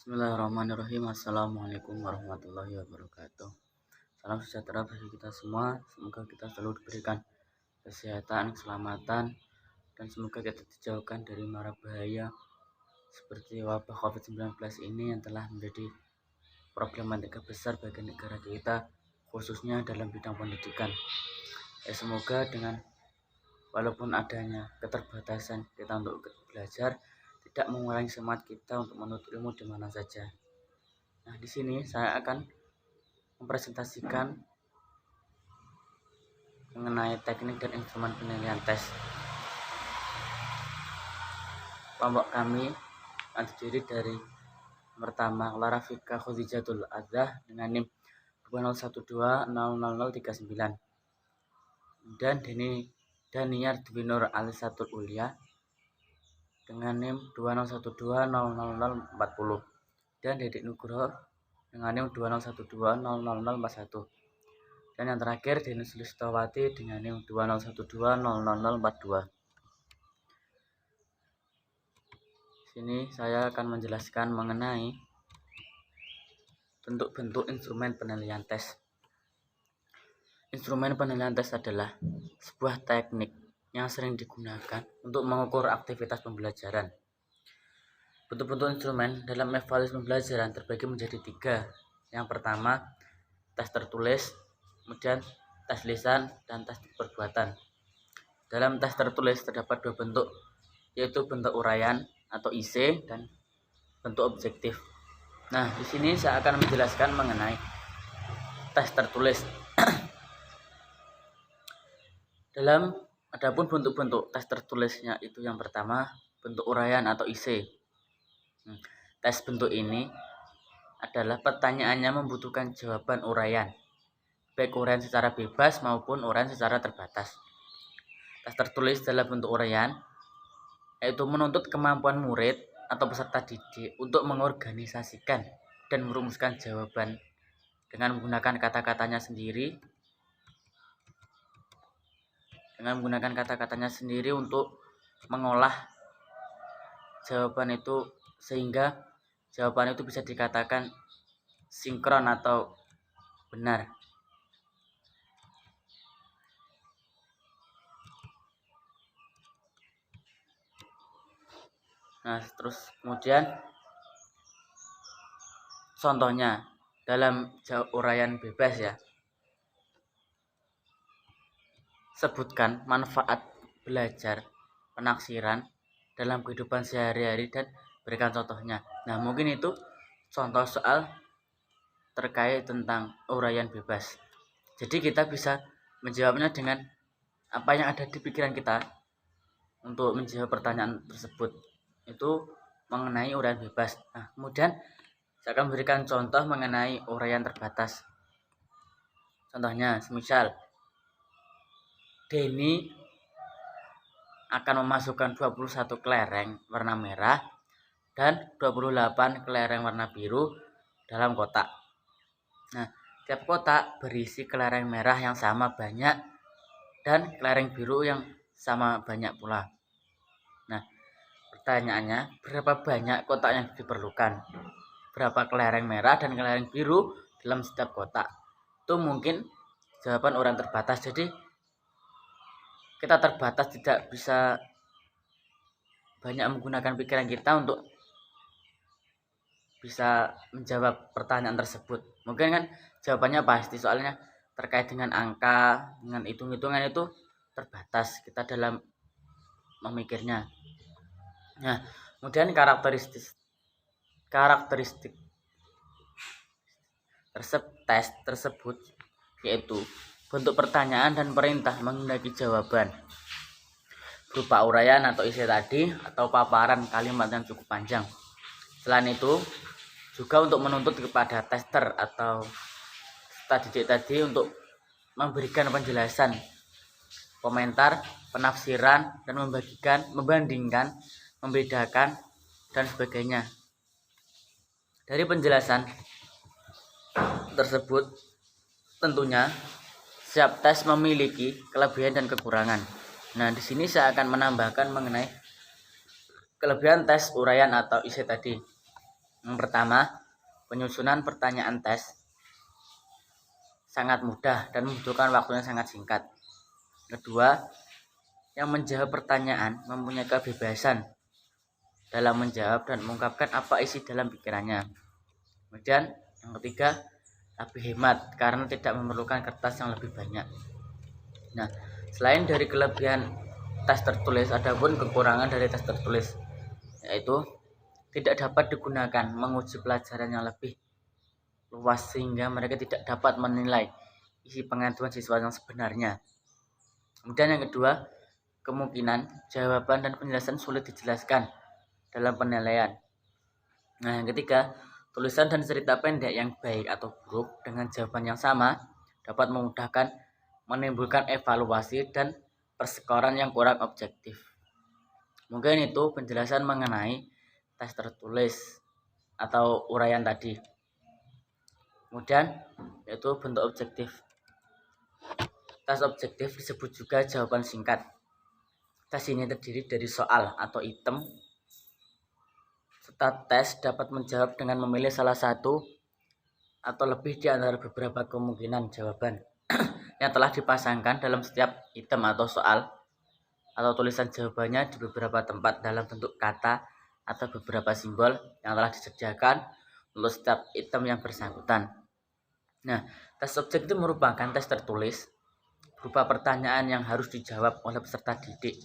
Bismillahirrahmanirrahim. Assalamualaikum warahmatullahi wabarakatuh. Salam sejahtera bagi kita semua. Semoga kita selalu diberikan kesehatan, keselamatan, dan semoga kita dijauhkan dari mara bahaya seperti wabah COVID-19 ini yang telah menjadi problematika besar bagi negara kita, khususnya dalam bidang pendidikan. Semoga dengan walaupun adanya keterbatasan kita untuk belajar, tidak mengurangi semangat kita untuk menuntut ilmu di mana saja. Nah, di sini saya akan mempresentasikan mengenai teknik dan instrumen penilaian tes. Kelompok kami terdiri dari pertama Lara Fika Khodijatul Adzah dengan NIM 2012000039 dan Daniar Dwinur Alisatul Ulia dengan NIM 20120040 dan Dedik Nugroho dengan NIM 20120041 dan yang terakhir Deni Sulistawati dengan NIM 20120042. Sini saya akan menjelaskan mengenai bentuk-bentuk instrumen penilaian tes. Instrumen penilaian tes adalah sebuah teknik yang sering digunakan untuk mengukur aktivitas pembelajaran. Bentuk-bentuk instrumen dalam evaluasi pembelajaran terbagi menjadi 3. Yang pertama, tes tertulis, kemudian tes lisan, dan tes perbuatan. Dalam tes tertulis terdapat 2 bentuk, yaitu bentuk uraian atau IC dan bentuk objektif. Nah, di sini saya akan menjelaskan mengenai tes tertulis. Adapun bentuk-bentuk tes tertulisnya itu yang pertama, bentuk uraian atau IC. Tes bentuk ini adalah pertanyaannya membutuhkan jawaban uraian, baik uraian secara bebas maupun uraian secara terbatas. Tes tertulis dalam bentuk uraian yaitu menuntut kemampuan murid atau peserta didik untuk mengorganisasikan dan merumuskan jawaban dengan menggunakan kata-katanya sendiri untuk mengolah jawaban itu sehingga jawaban itu bisa dikatakan sinkron atau benar. Nah, terus kemudian contohnya dalam uraian bebas ya. Sebutkan manfaat belajar penaksiran dalam kehidupan sehari-hari dan berikan contohnya. Nah, mungkin itu contoh soal terkait tentang uraian bebas. Jadi kita bisa menjawabnya dengan apa yang ada di pikiran kita untuk menjawab pertanyaan tersebut. Itu mengenai uraian bebas. Nah, kemudian saya akan memberikan contoh mengenai uraian terbatas. Contohnya, semisal Denny akan memasukkan 21 kelereng warna merah dan 28 kelereng warna biru dalam kotak. Nah, tiap kotak berisi kelereng merah yang sama banyak dan kelereng biru yang sama banyak pula. Nah, pertanyaannya, berapa banyak kotak yang diperlukan? Berapa kelereng merah dan kelereng biru dalam setiap kotak? Itu mungkin jawaban uraian terbatas. Jadi kita terbatas, tidak bisa banyak menggunakan pikiran kita untuk bisa menjawab pertanyaan tersebut. Mungkin kan jawabannya pasti, soalnya terkait dengan angka, dengan hitung-hitungan itu terbatas kita dalam memikirnya. Nah, kemudian karakteristik tes tersebut yaitu bentuk pertanyaan dan perintah menghendaki jawaban berupa uraian atau isi tadi atau paparan kalimat yang cukup panjang. Selain itu juga untuk menuntut kepada tester atau peserta didik tadi untuk memberikan penjelasan, komentar, penafsiran, dan membandingkan, membedakan, dan sebagainya. Dari penjelasan tersebut tentunya setiap tes memiliki kelebihan dan kekurangan. Nah, di sini saya akan menambahkan mengenai kelebihan tes uraian atau IC tadi. Yang pertama, penyusunan pertanyaan tes sangat mudah dan membutuhkan waktu yang sangat singkat. Kedua, yang menjawab pertanyaan mempunyai kebebasan dalam menjawab dan mengungkapkan apa isi dalam pikirannya. Kemudian yang ketiga, lebih hemat karena tidak memerlukan kertas yang lebih banyak. Nah, selain dari kelebihan tes tertulis, ada pun kekurangan dari tes tertulis, yaitu tidak dapat digunakan menguji pelajaran yang lebih luas sehingga mereka tidak dapat menilai isi pengaduan siswa yang sebenarnya. Kemudian yang kedua, kemungkinan jawaban dan penjelasan sulit dijelaskan dalam penilaian. Nah, yang ketiga, tulisan dan cerita pendek yang baik atau buruk dengan jawaban yang sama dapat memudahkan menimbulkan evaluasi dan perskoran yang kurang objektif. Mungkin itu penjelasan mengenai tes tertulis atau uraian tadi. Kemudian yaitu bentuk objektif. Tes objektif disebut juga jawaban singkat. Tes ini terdiri dari soal atau item. Serta tes dapat menjawab dengan memilih salah satu atau lebih di antara beberapa kemungkinan jawaban yang telah dipasangkan dalam setiap item atau soal atau tulisan jawabannya di beberapa tempat dalam bentuk kata atau beberapa simbol yang telah disediakan untuk setiap item yang bersangkutan. Nah, tes objektif merupakan tes tertulis berupa pertanyaan yang harus dijawab oleh peserta didik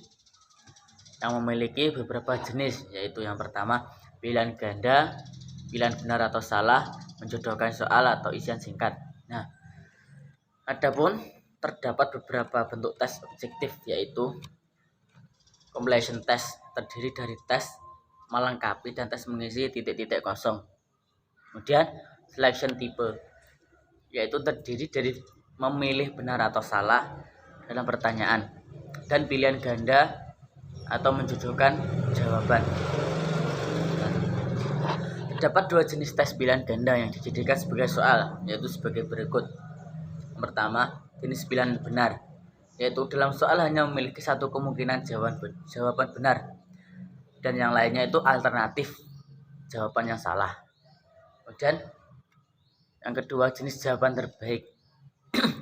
yang memiliki beberapa jenis, yaitu yang pertama pilihan ganda, pilihan benar atau salah, menjodohkan soal atau isian singkat. Nah, adapun terdapat beberapa bentuk tes objektif, yaitu completion test, terdiri dari tes melengkapi dan tes mengisi titik-titik kosong. Kemudian selection type, yaitu terdiri dari memilih benar atau salah dalam pertanyaan, dan pilihan ganda atau menjodohkan jawaban. Terdapat dua jenis tes pilihan ganda yang dijadikan sebagai soal, yaitu sebagai berikut. Yang pertama, jenis pilihan benar, yaitu dalam soal hanya memiliki satu kemungkinan jawaban benar, dan yang lainnya itu alternatif jawaban yang salah. Kemudian yang kedua, jenis jawaban terbaik,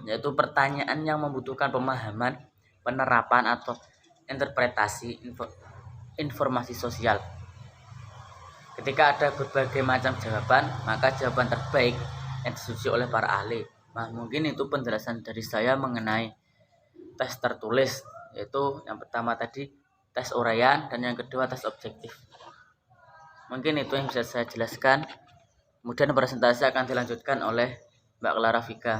yaitu pertanyaan yang membutuhkan pemahaman, penerapan atau interpretasi informasi sosial. Ketika ada berbagai macam jawaban, maka jawaban terbaik yang disetujui oleh para ahli. Nah, mungkin itu penjelasan dari saya mengenai tes tertulis, yaitu yang pertama tadi tes uraian dan yang kedua tes objektif. Mungkin itu yang bisa saya jelaskan. Kemudian presentasi akan dilanjutkan oleh Mbak Clara Vika.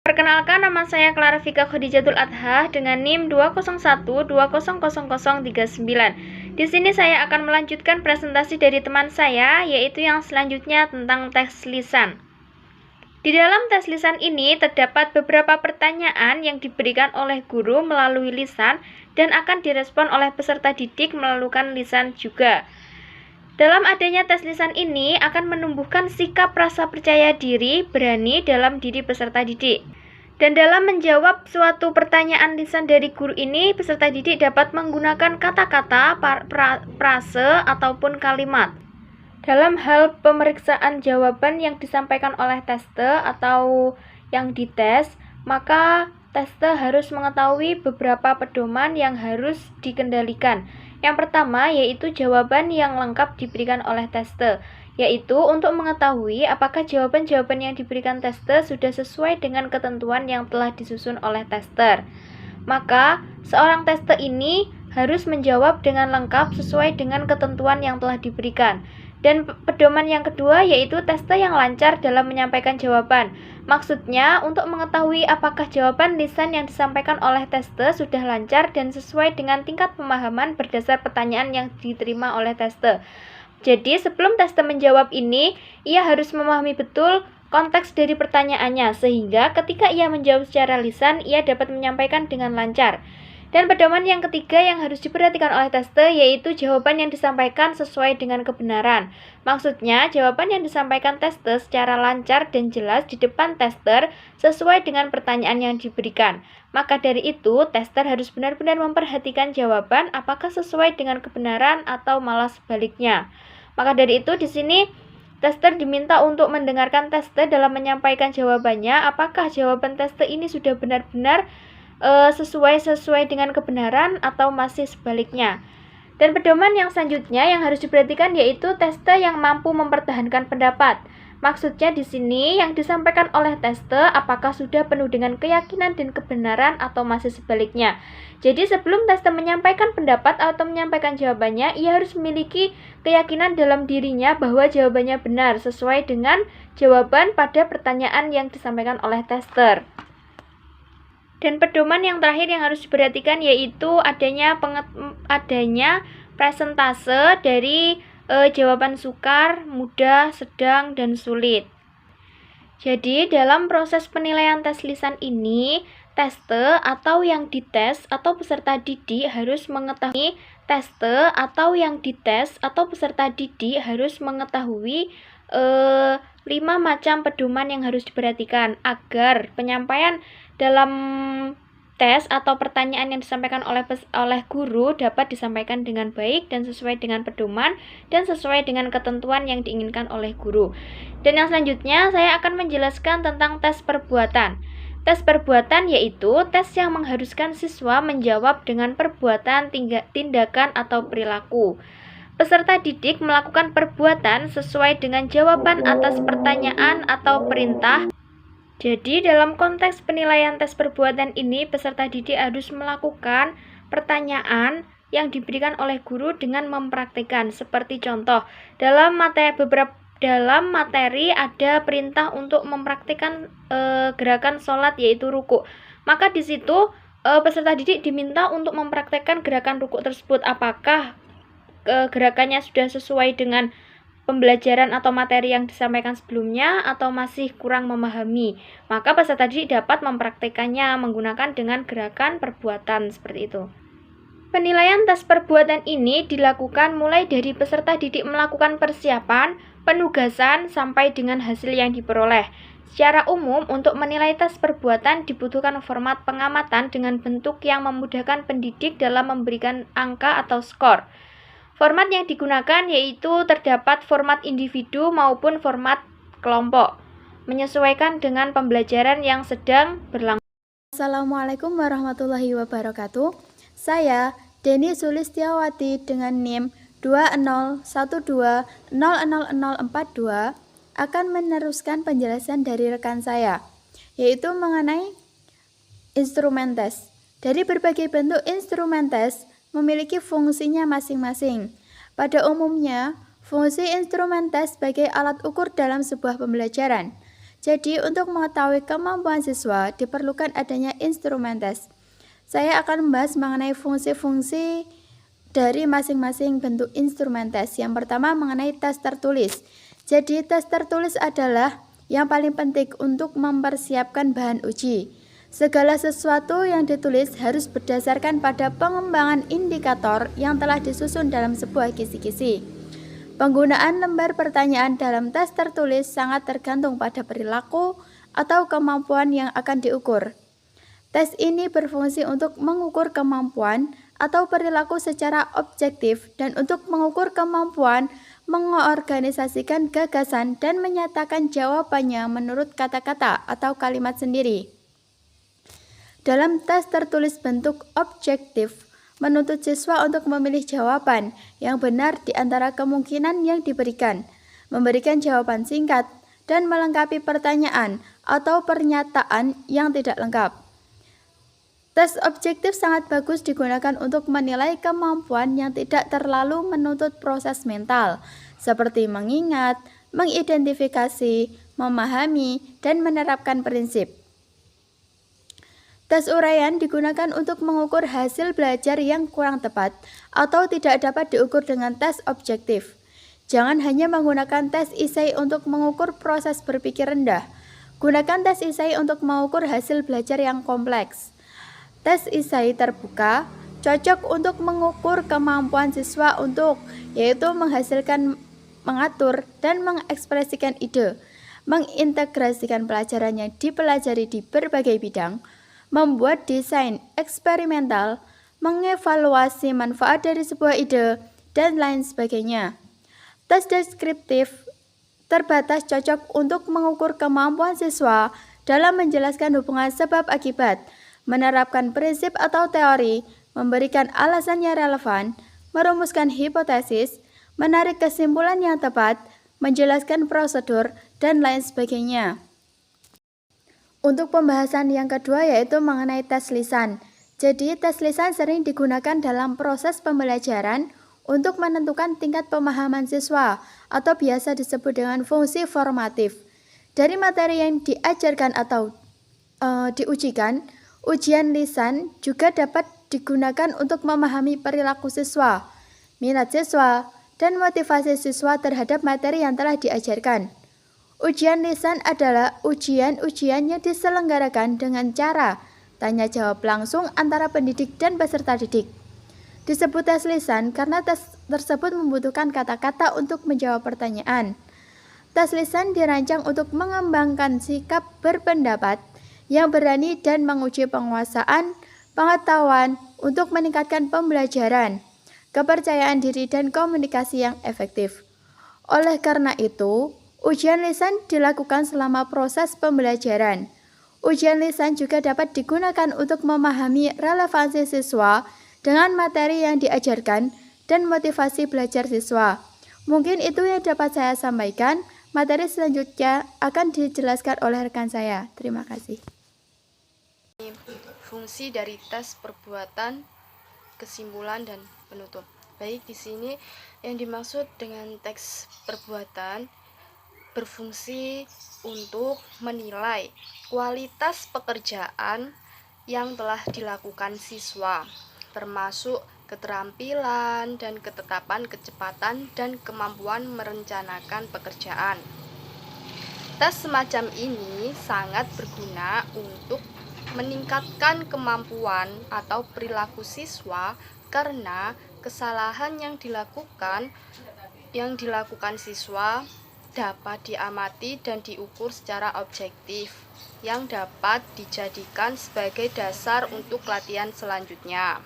Perkenalkan, nama saya Clara Vika Khadijatul Adha dengan NIM 201200039. Di sini saya akan melanjutkan presentasi dari teman saya, yaitu yang selanjutnya tentang tes lisan. Di dalam tes lisan ini terdapat beberapa pertanyaan yang diberikan oleh guru melalui lisan dan akan direspon oleh peserta didik melalui lisan juga. Dalam adanya tes lisan ini akan menumbuhkan sikap rasa percaya diri, berani dalam diri peserta didik. Dan dalam menjawab suatu pertanyaan lisan dari guru ini, peserta didik dapat menggunakan kata-kata, frase, ataupun kalimat. Dalam hal pemeriksaan jawaban yang disampaikan oleh tester atau yang dites, maka tester harus mengetahui beberapa pedoman yang harus dikendalikan. Yang pertama yaitu jawaban yang lengkap diberikan oleh tester, yaitu untuk mengetahui apakah jawaban-jawaban yang diberikan tester sudah sesuai dengan ketentuan yang telah disusun oleh tester. Maka, seorang tester ini harus menjawab dengan lengkap sesuai dengan ketentuan yang telah diberikan. Dan pedoman yang kedua yaitu tester yang lancar dalam menyampaikan jawaban. Maksudnya, untuk mengetahui apakah jawaban lisan yang disampaikan oleh tester sudah lancar dan sesuai dengan tingkat pemahaman berdasar pertanyaan yang diterima oleh tester. Jadi, sebelum tester menjawab ini, ia harus memahami betul konteks dari pertanyaannya, sehingga ketika ia menjawab secara lisan, ia dapat menyampaikan dengan lancar. Dan pedoman yang ketiga yang harus diperhatikan oleh tester yaitu jawaban yang disampaikan sesuai dengan kebenaran. Maksudnya, jawaban yang disampaikan tester secara lancar dan jelas di depan tester sesuai dengan pertanyaan yang diberikan. Maka dari itu, tester harus benar-benar memperhatikan jawaban apakah sesuai dengan kebenaran atau malah sebaliknya. Maka dari itu di sini tester diminta untuk mendengarkan tester dalam menyampaikan jawabannya. Apakah jawaban tester ini sudah benar-benar sesuai dengan kebenaran atau masih sebaliknya. Dan pedoman yang selanjutnya yang harus diperhatikan yaitu tester yang mampu mempertahankan pendapat. Maksudnya di sini yang disampaikan oleh tester apakah sudah penuh dengan keyakinan dan kebenaran atau masih sebaliknya. Jadi sebelum tester menyampaikan pendapat atau menyampaikan jawabannya, ia harus memiliki keyakinan dalam dirinya bahwa jawabannya benar sesuai dengan jawaban pada pertanyaan yang disampaikan oleh tester. Dan pedoman yang terakhir yang harus diperhatikan yaitu adanya presentase dari jawaban sukar, mudah, sedang, dan sulit. Jadi dalam proses penilaian tes lisan ini, tester atau yang dites atau peserta didik harus mengetahui 5 macam pedoman yang harus diperhatikan agar penyampaian dalam tes atau pertanyaan yang disampaikan oleh guru dapat disampaikan dengan baik dan sesuai dengan pedoman dan sesuai dengan ketentuan yang diinginkan oleh guru. Dan yang selanjutnya saya akan menjelaskan tentang tes perbuatan. Tes perbuatan yaitu tes yang mengharuskan siswa menjawab dengan perbuatan, tindakan, atau perilaku. Peserta didik melakukan perbuatan sesuai dengan jawaban atas pertanyaan atau perintah. Jadi dalam konteks penilaian tes perbuatan ini, peserta didik harus melakukan pertanyaan yang diberikan oleh guru dengan mempraktikkan. Seperti contoh, dalam materi ada perintah untuk mempraktikkan gerakan sholat yaitu ruku. Maka di situ peserta didik diminta untuk mempraktikkan gerakan ruku tersebut. Apakah gerakannya sudah sesuai dengan pembelajaran atau materi yang disampaikan sebelumnya atau masih kurang memahami. Maka peserta didik dapat mempraktikkannya menggunakan dengan gerakan perbuatan seperti itu. Penilaian tes perbuatan ini dilakukan mulai dari peserta didik melakukan persiapan, penugasan, sampai dengan hasil yang diperoleh. Secara umum, untuk menilai tes perbuatan dibutuhkan format pengamatan dengan bentuk yang memudahkan pendidik dalam memberikan angka atau skor. Format yang digunakan yaitu terdapat format individu maupun format kelompok, menyesuaikan dengan pembelajaran yang sedang berlangsung. Assalamualaikum warahmatullahi wabarakatuh. Saya Deni Sulistiawati dengan NIM 201200042 akan meneruskan penjelasan dari rekan saya, yaitu mengenai instrumen tes. Dari berbagai bentuk instrumen tes memiliki fungsinya masing-masing. Pada umumnya, fungsi instrumen tes sebagai alat ukur dalam sebuah pembelajaran. Jadi, untuk mengetahui kemampuan siswa, diperlukan adanya instrumen tes. Saya akan membahas mengenai fungsi-fungsi dari masing-masing bentuk instrumen tes. Yang pertama mengenai tes tertulis. Jadi, tes tertulis adalah yang paling penting untuk mempersiapkan bahan uji. Segala sesuatu yang ditulis harus berdasarkan pada pengembangan indikator yang telah disusun dalam sebuah kisi-kisi. Penggunaan lembar pertanyaan dalam tes tertulis sangat tergantung pada perilaku atau kemampuan yang akan diukur. Tes ini berfungsi untuk mengukur kemampuan atau perilaku secara objektif dan untuk mengukur kemampuan mengorganisasikan gagasan dan menyatakan jawabannya menurut kata-kata atau kalimat sendiri. Dalam tes tertulis bentuk objektif, menuntut siswa untuk memilih jawaban yang benar di antara kemungkinan yang diberikan, memberikan jawaban singkat, dan melengkapi pertanyaan atau pernyataan yang tidak lengkap. Tes objektif sangat bagus digunakan untuk menilai kemampuan yang tidak terlalu menuntut proses mental, seperti mengingat, mengidentifikasi, memahami, dan menerapkan prinsip. Tes uraian digunakan untuk mengukur hasil belajar yang kurang tepat atau tidak dapat diukur dengan tes objektif. Jangan hanya menggunakan tes isai untuk mengukur proses berpikir rendah. Gunakan tes isai untuk mengukur hasil belajar yang kompleks. Tes isai terbuka cocok untuk mengukur kemampuan siswa yaitu menghasilkan, mengatur, dan mengekspresikan ide, mengintegrasikan pelajaran yang dipelajari di berbagai bidang, membuat desain eksperimental, mengevaluasi manfaat dari sebuah ide, dan lain sebagainya. Tes deskriptif terbatas cocok untuk mengukur kemampuan siswa dalam menjelaskan hubungan sebab akibat, menerapkan prinsip atau teori, memberikan alasan yang relevan, merumuskan hipotesis, menarik kesimpulan yang tepat, menjelaskan prosedur, dan lain sebagainya. Untuk pembahasan yang kedua yaitu mengenai tes lisan. Jadi, tes lisan sering digunakan dalam proses pembelajaran untuk menentukan tingkat pemahaman siswa atau biasa disebut dengan fungsi formatif. Dari materi yang diajarkan atau diujikan, ujian lisan juga dapat digunakan untuk memahami perilaku siswa, minat siswa, dan motivasi siswa terhadap materi yang telah diajarkan. Ujian lisan adalah ujian-ujian yang diselenggarakan dengan cara tanya jawab langsung antara pendidik dan peserta didik. Disebut tes lisan karena tes tersebut membutuhkan kata-kata untuk menjawab pertanyaan. Tes lisan dirancang untuk mengembangkan sikap berpendapat yang berani dan menguji penguasaan pengetahuan untuk meningkatkan pembelajaran, kepercayaan diri, dan komunikasi yang efektif. Oleh karena itu, ujian lisan dilakukan selama proses pembelajaran. Ujian lisan juga dapat digunakan untuk memahami relevansi siswa dengan materi yang diajarkan dan motivasi belajar siswa. Mungkin itu yang dapat saya sampaikan. Materi selanjutnya akan dijelaskan oleh rekan saya. Terima kasih. Fungsi dari tes perbuatan, kesimpulan, dan penutup. Baik, di sini yang dimaksud dengan tes perbuatan berfungsi untuk menilai kualitas pekerjaan yang telah dilakukan siswa, termasuk keterampilan dan ketetapan kecepatan dan kemampuan merencanakan pekerjaan. Tes semacam ini sangat berguna untuk meningkatkan kemampuan atau perilaku siswa karena kesalahan yang dilakukan siswa dapat diamati dan diukur secara objektif yang dapat dijadikan sebagai dasar untuk latihan selanjutnya.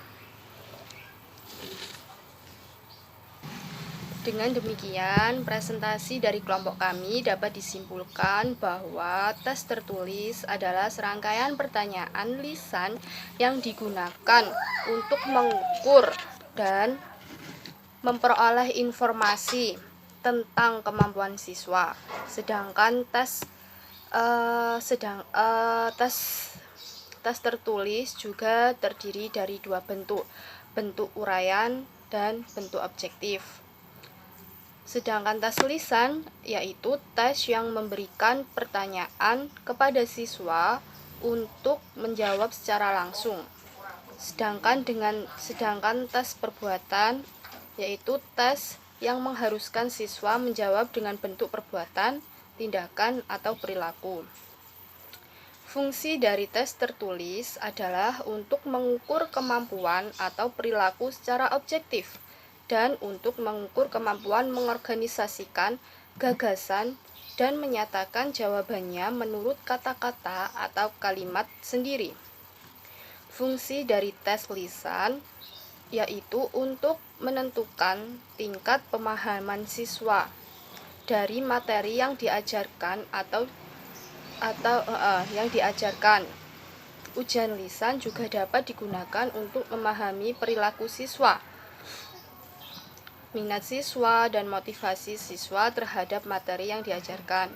Dengan demikian, presentasi dari kelompok kami dapat disimpulkan bahwa tes tertulis adalah serangkaian pertanyaan lisan yang digunakan untuk mengukur dan memperoleh informasi tentang kemampuan siswa. Sedangkan tes tertulis juga terdiri dari dua bentuk uraian dan bentuk objektif. Sedangkan tes lisan yaitu tes yang memberikan pertanyaan kepada siswa untuk menjawab secara langsung. Sedangkan tes perbuatan yaitu tes yang mengharuskan siswa menjawab dengan bentuk perbuatan, tindakan, atau perilaku. Fungsi dari tes tertulis adalah untuk mengukur kemampuan atau perilaku secara objektif dan untuk mengukur kemampuan mengorganisasikan gagasan dan menyatakan jawabannya menurut kata-kata atau kalimat sendiri. Fungsi dari tes lisan yaitu untuk menentukan tingkat pemahaman siswa dari materi yang diajarkan atau yang diajarkan. Ujian lisan juga dapat digunakan untuk memahami perilaku siswa, minat siswa, dan motivasi siswa terhadap materi yang diajarkan.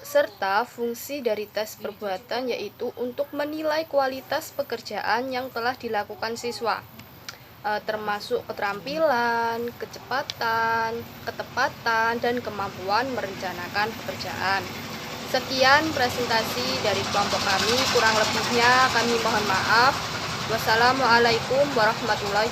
Serta fungsi dari tes perbuatan yaitu untuk menilai kualitas pekerjaan yang telah dilakukan siswa, termasuk keterampilan, kecepatan, ketepatan, dan kemampuan merencanakan pekerjaan. Sekian presentasi dari kelompok kami, kurang lebihnya kami mohon maaf. Wassalamualaikum warahmatullahi wabarakatuh.